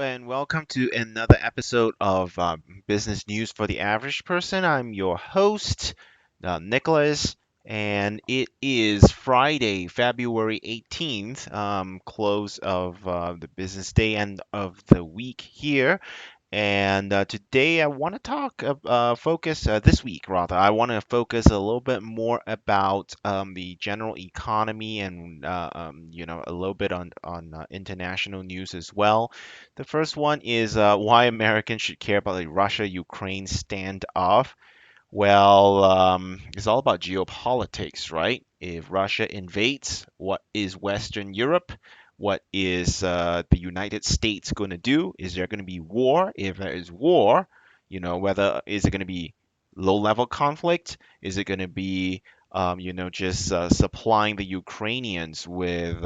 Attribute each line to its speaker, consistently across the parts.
Speaker 1: And welcome to another episode of Business News for the Average Person. I'm your host, Nicholas, and it is Friday, February 18th, close of the business day and of the week here. And today I want to focus this week rather. I want to focus a little bit more about the general economy and a little bit on international news as well. The first one is why Americans should care about the Russia-Ukraine standoff. Well, it's all about geopolitics, right? If Russia invades, what is Western Europe? What is the United States going to do? Is there going to be war? If there is war, whether is it going to be low-level conflict? Is it going to be, just supplying the Ukrainians with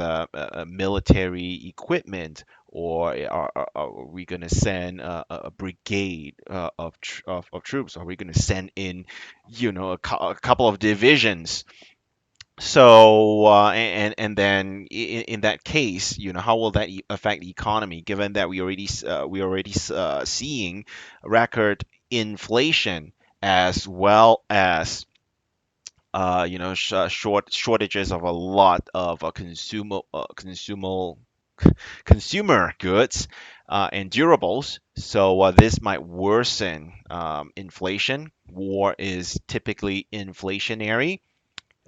Speaker 1: military equipment? Or are we going to send a brigade of troops? Are we going to send in, a couple of divisions? So, and then in that case, how will that affect the economy, given that we already seeing record inflation as well as shortages of a lot of consumer goods and durables. So this might worsen inflation. War is typically inflationary.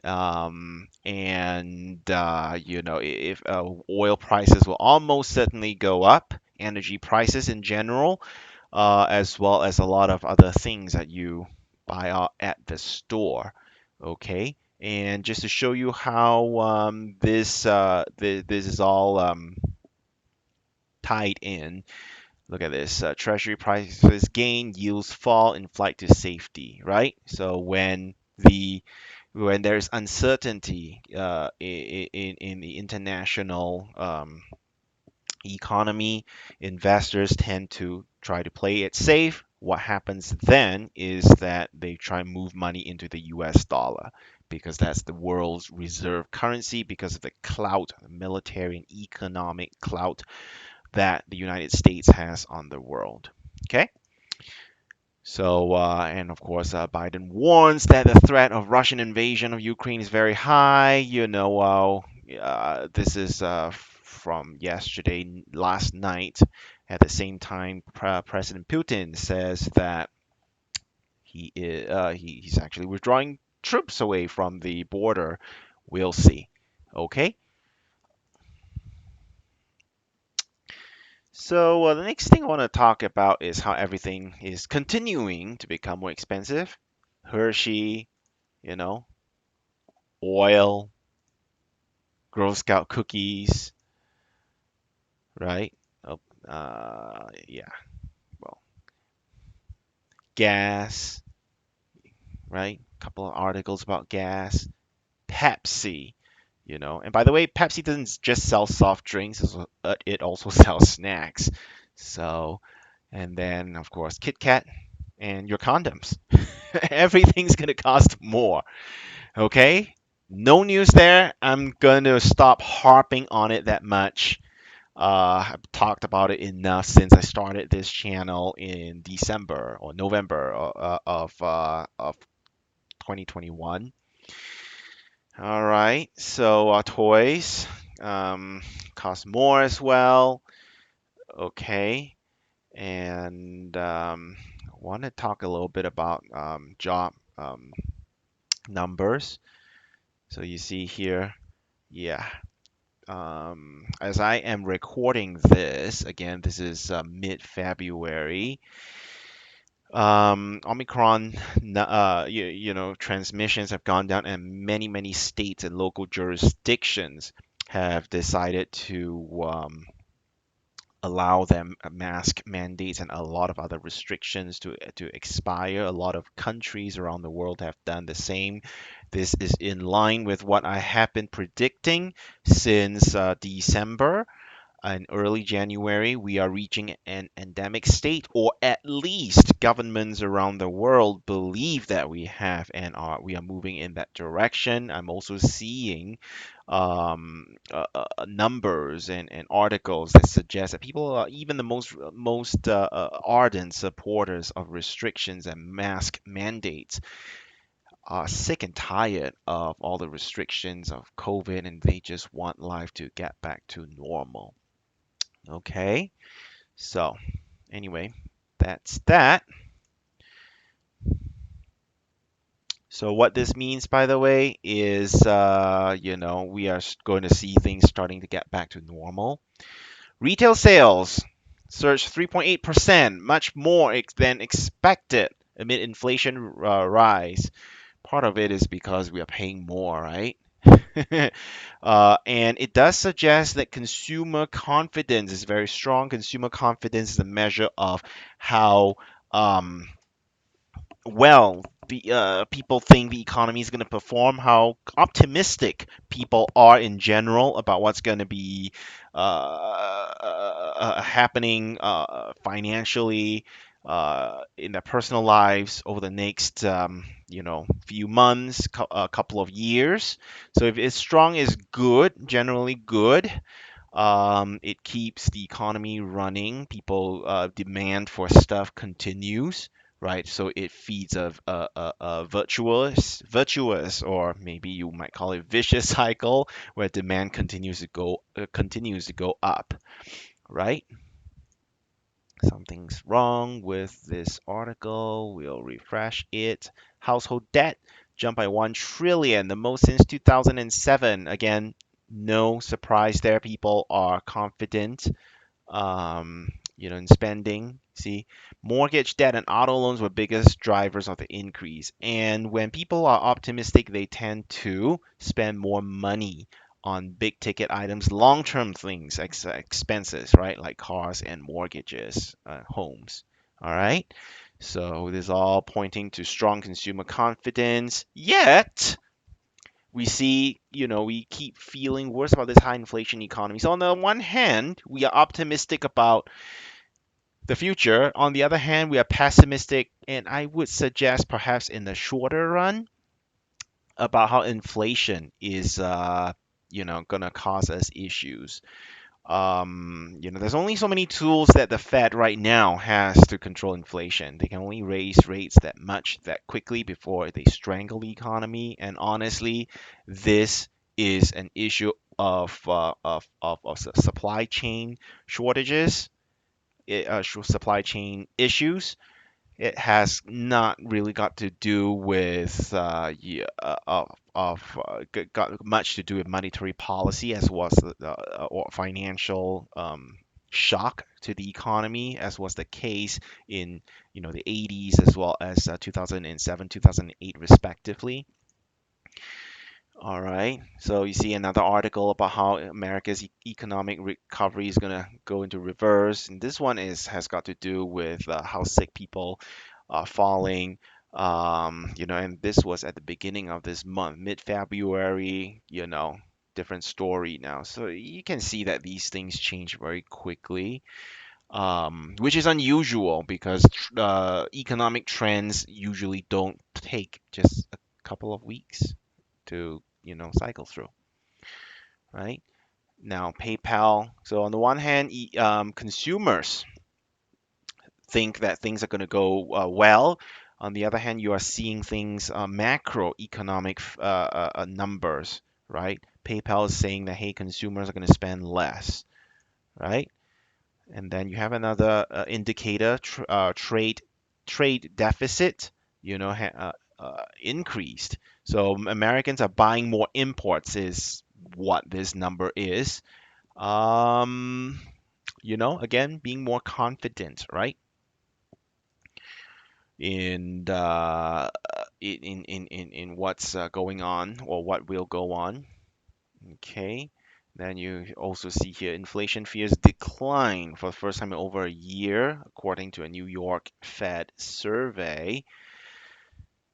Speaker 1: And if oil prices will almost certainly go up, energy prices in general, as well as a lot of other things that you buy at the store. Okay, and just to show you how this is all tied in. Look at this. Treasury prices gain, yields fall in flight to safety, right? So when there's uncertainty in the international economy, investors tend to try to play it safe. What happens then is that they try and move money into the US dollar because that's the world's reserve currency because of the clout, military and economic clout that the United States has on the world. Okay? So, and of course, Biden warns that the threat of Russian invasion of Ukraine is very high. This is from yesterday, last night. At the same time, President Putin says that he's actually withdrawing troops away from the border. We'll see. Okay. So the next thing I want to talk about is how everything is continuing to become more expensive. Hershey, you know, oil, Girl Scout cookies, right? Oh, yeah, well, gas, right? A couple of articles about gas, Pepsi, And by the way, Pepsi doesn't just sell soft drinks, it also sells snacks. So, and then of course, Kit Kat and your condoms. Everything's gonna cost more. Okay? No news there. I'm gonna stop harping on it that much. I've talked about it enough since I started this channel in December or November of 2021. All right, so toys cost more as well. Okay, and I want to talk a little bit about job numbers. So you see here, yeah. As I am recording this, again, this is mid-February. Omicron, transmissions have gone down, and many states and local jurisdictions have decided to allow them mask mandates and a lot of other restrictions to expire. A lot of countries around the world have done the same. This is in line with what I have been predicting since December. In early January, we are reaching an endemic state, or at least governments around the world believe that we have and we are moving in that direction. I'm also seeing numbers and articles that suggest that people, even the most ardent supporters of restrictions and mask mandates, are sick and tired of all the restrictions of COVID, and they just want life to get back to normal. Okay, so anyway, that's that. So what this means, by the way, is we are going to see things starting to get back to normal. Retail sales surged 3.8%, much more than expected amid inflation rise. Part of it is because we are paying more, right? And it does suggest that consumer confidence is very strong. Consumer confidence is a measure of how um, well the people think the economy is going to perform, how optimistic people are in general about what's going to be happening financially in their personal lives over the next few months, a couple of years. So if it's strong is good, generally good. It keeps the economy running. People demand for stuff continues, right? So it feeds a virtuous, or maybe you might call it vicious cycle where demand continues to go up, right? Something's wrong with this article. We'll refresh it. Household debt jumped by 1 trillion, the most since 2007. Again, no surprise there. People are confident in spending. See, mortgage debt and auto loans were biggest drivers of the increase. And when people are optimistic, they tend to spend more money on big ticket items, long-term things, expenses, right? Like cars and mortgages, homes. All right. So this is all pointing to strong consumer confidence. Yet, we keep feeling worse about this high inflation economy. So on the one hand, we are optimistic about the future. On the other hand, we are pessimistic, and I would suggest perhaps in the shorter run about how inflation is, gonna cause us issues. There's only so many tools that the Fed right now has to control inflation. They can only raise rates that much that quickly before they strangle the economy. And honestly, this is an issue of supply chain shortages, supply chain issues. It has not really got to do with got much to do with monetary policy as was or financial shock to the economy, as was the case in the 80s as well as 2007, 2008 respectively. All right. So you see another article about how America's economic recovery is gonna go into reverse, and this one has got to do with how sick people are falling. And this was at the beginning of this month, mid-February. Different story now. So you can see that these things change very quickly, which is unusual because economic trends usually don't take just a couple of weeks to cycle through, right? Now PayPal. So on the one hand, consumers think that things are going to go well. On the other hand, you are seeing things macroeconomic numbers, right? PayPal is saying that hey, consumers are going to spend less, right? And then you have another indicator, trade deficit, increased. So Americans are buying more imports is what this number is. Um, again, being more confident, right? In in what's going on or what will go on. Okay. Then you also see here inflation fears decline for the first time in over a year, according to a New York Fed survey.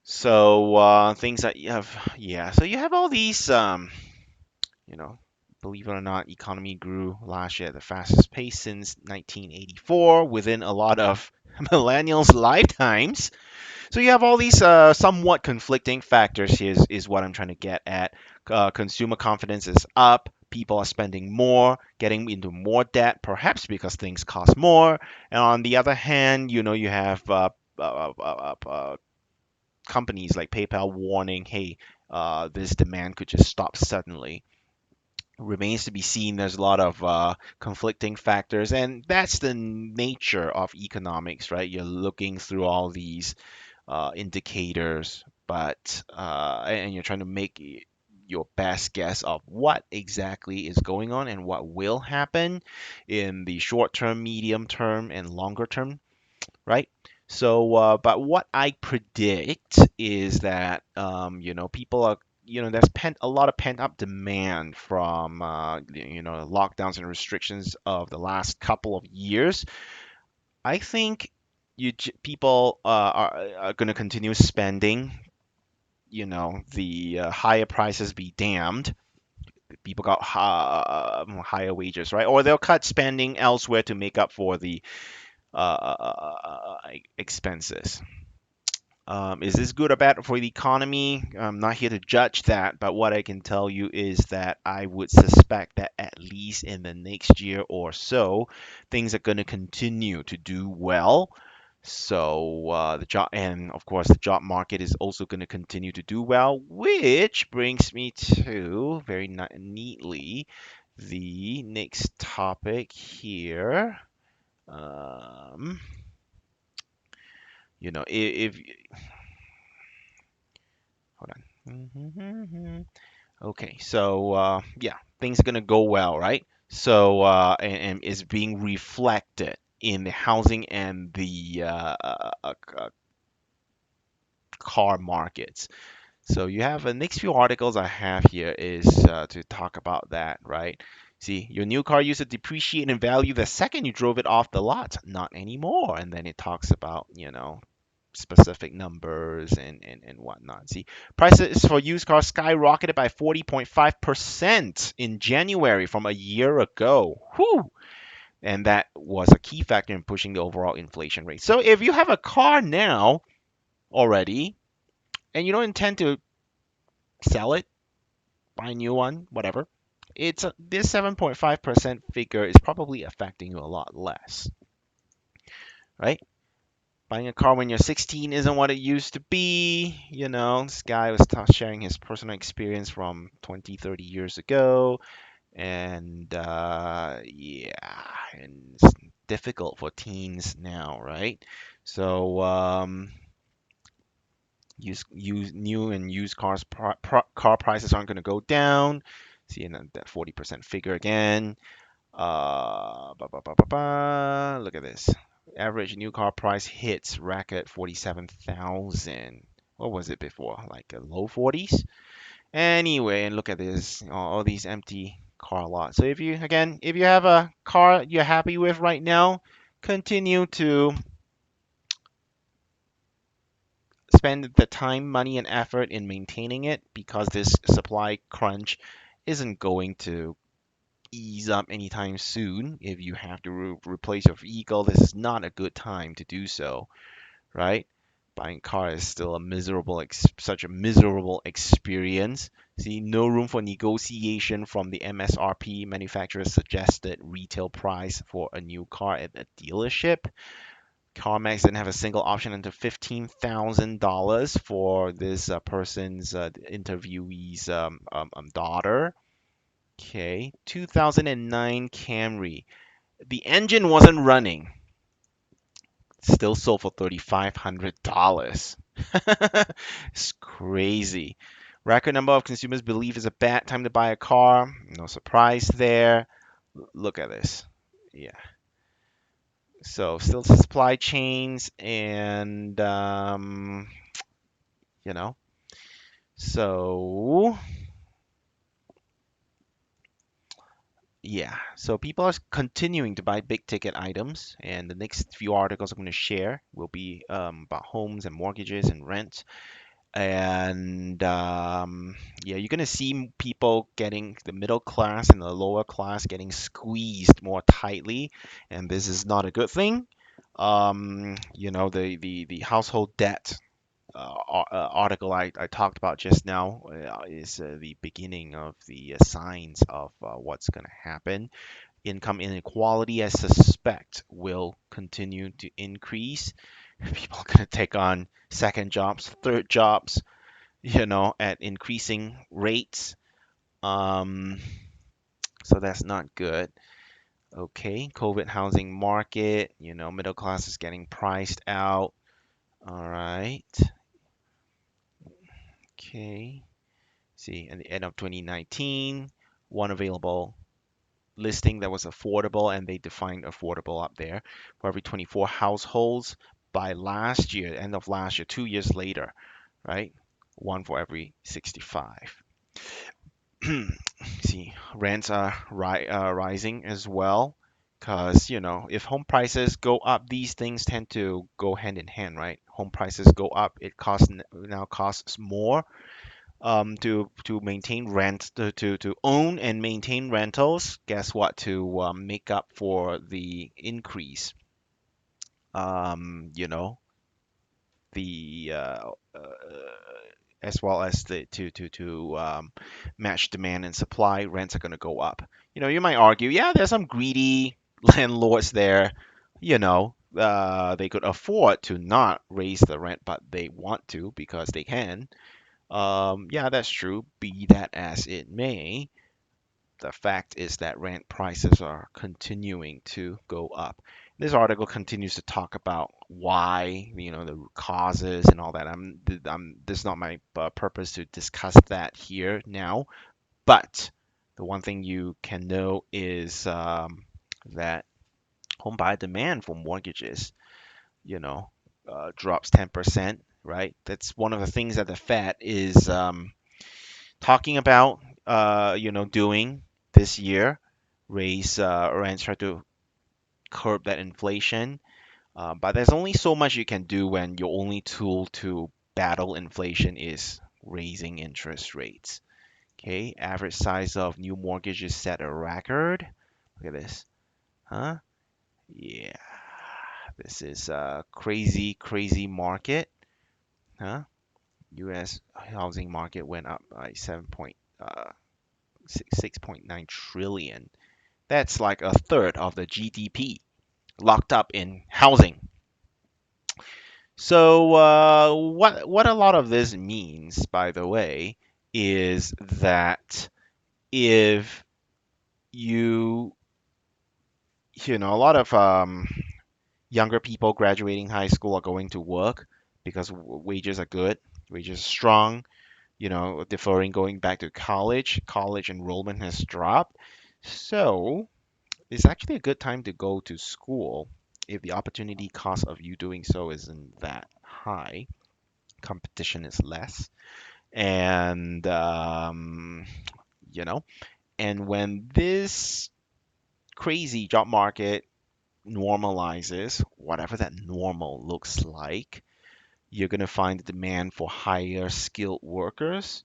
Speaker 1: So things that you have, yeah. So you have all these, you know, believe it or not, economy grew last year at the fastest pace since 1984, within a lot of millennials' lifetimes. So you have all these somewhat conflicting factors here is what I'm trying to get at. Consumer confidence is up. People are spending more, getting into more debt, perhaps because things cost more. And on the other hand, you have companies like PayPal warning, hey, this demand could just stop suddenly. Remains to be seen. There's a lot of conflicting factors, and that's the nature of economics, right? You're looking through all these indicators, but and you're trying to make your best guess of what exactly is going on and what will happen in the short term, medium term, and longer term, right? So, but what I predict is that people are there's a lot of pent up demand from lockdowns and restrictions of the last couple of years. I think people are going to continue spending. The higher prices be damned. People got higher wages, right? Or they'll cut spending elsewhere to make up for the expenses. Is this good or bad for the economy? I'm not here to judge that, but what I can tell you is that I would suspect that at least in the next year or so, things are going to continue to do well. So the job, and of course, the job market is also going to continue to do well, which brings me to very neatly the next topic here. Um, if hold on. Okay, so yeah, things are gonna go well, right? So and is being reflected in the housing and the car markets. So you have the next few articles I have here is to talk about that, right? See, your new car used to depreciate in value the second you drove it off the lot, not anymore. And then it talks about, specific numbers and whatnot. See, prices for used cars skyrocketed by 40.5% in January from a year ago. Whew! And that was a key factor in pushing the overall inflation rate. So if you have a car now already and you don't intend to sell it, buy a new one, whatever, this 7.5% figure is probably affecting you a lot less, right? Buying a car when you're 16 isn't what it used to be. This guy was sharing his personal experience from 20, 30 years ago. And yeah, and it's difficult for teens now, right? So, new and used car prices aren't going to go down. See that 40% figure again. Look at this. Average new car price hits record 47,000. What was it before? Like a low 40s? Anyway, and look at this. All these empty car lots. So if you have a car you're happy with right now, continue to spend the time, money, and effort in maintaining it because this supply crunch isn't going to ease up anytime soon. If you have to replace your vehicle, this is not a good time to do so, right? Buying a car is still such a miserable experience. See, no room for negotiation from the MSRP manufacturer's suggested retail price for a new car at a dealership. CarMax didn't have a single option until $15,000 for this person's interviewee's daughter. Okay, 2009 Camry. The engine wasn't running. Still sold for $3,500. It's crazy. Record number of consumers believe it's a bad time to buy a car. No surprise there. Look at this. Yeah. So still supply chains and you know. So yeah, so people are continuing to buy big ticket items, and the next few articles I'm going to share will be about homes and mortgages and rent. And yeah, you're going to see people getting the middle class and the lower class getting squeezed more tightly, and this is not a good thing. The household debt article I talked about just now is the beginning of the signs of what's going to happen. Income inequality, I suspect, will continue to increase. People are going to take on second jobs, third jobs, at increasing rates. Um, so that's not good. Okay, COVID housing market, middle class is getting priced out. All right. Okay. See, at the end of 2019, one available listing that was affordable, and they defined affordable up there for every 24 households by last year, end of last year, 2 years later, right? One for every 65. See, rents are rising as well, because if home prices go up, these things tend to go hand in hand, right? Home prices go up, it now costs more to maintain rent to own and maintain rentals. Guess what? To make up for the increase, um, you know, the as well as the to match demand and supply, rents are going to go up. You might argue, yeah, there's some greedy landlords there. They could afford to not raise the rent, but they want to because they can. Yeah, that's true. Be that as it may, the fact is that rent prices are continuing to go up. This article continues to talk about why, the causes and all that. This is not my purpose to discuss that here now, but the one thing you can know is that home buyer demand for mortgages, you know, drops 10%, right? That's one of the things that the Fed is talking about, doing this year, raise rents, try to curb that inflation. But there's only so much you can do when your only tool to battle inflation is raising interest rates. Okay, average size of new mortgages set a record. Look at this, huh? Yeah, this is a crazy, crazy market, huh? U.S. housing market went up by 6.9 trillion. That's like a third of the GDP locked up in housing. So what a lot of this means, by the way, is that if you a lot of younger people graduating high school are going to work because wages are good, wages are strong. Deferring going back to college. College enrollment has dropped. So it's actually a good time to go to school if the opportunity cost of you doing so isn't that high. Competition is less. And, you know, and when this crazy job market normalizes, whatever that normal looks like, you're going to find the demand for higher skilled workers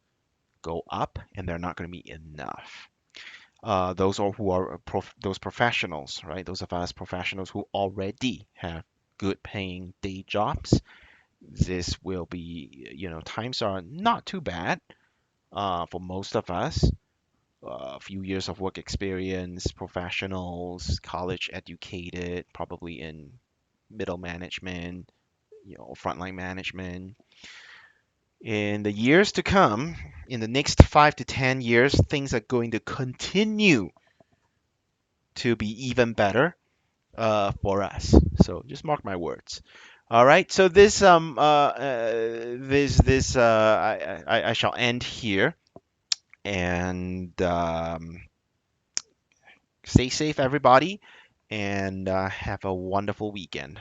Speaker 1: go up, and they're not going to be enough. Those are who are those professionals, right? Those of us professionals who already have good paying day jobs. This will be, times are not too bad for most of us. A few years of work experience, professionals, college educated, probably in middle management, frontline management. In the years to come, in the next 5 to 10 years, things are going to continue to be even better for us. So just mark my words. All right. So I shall end here, and stay safe, everybody, and have a wonderful weekend.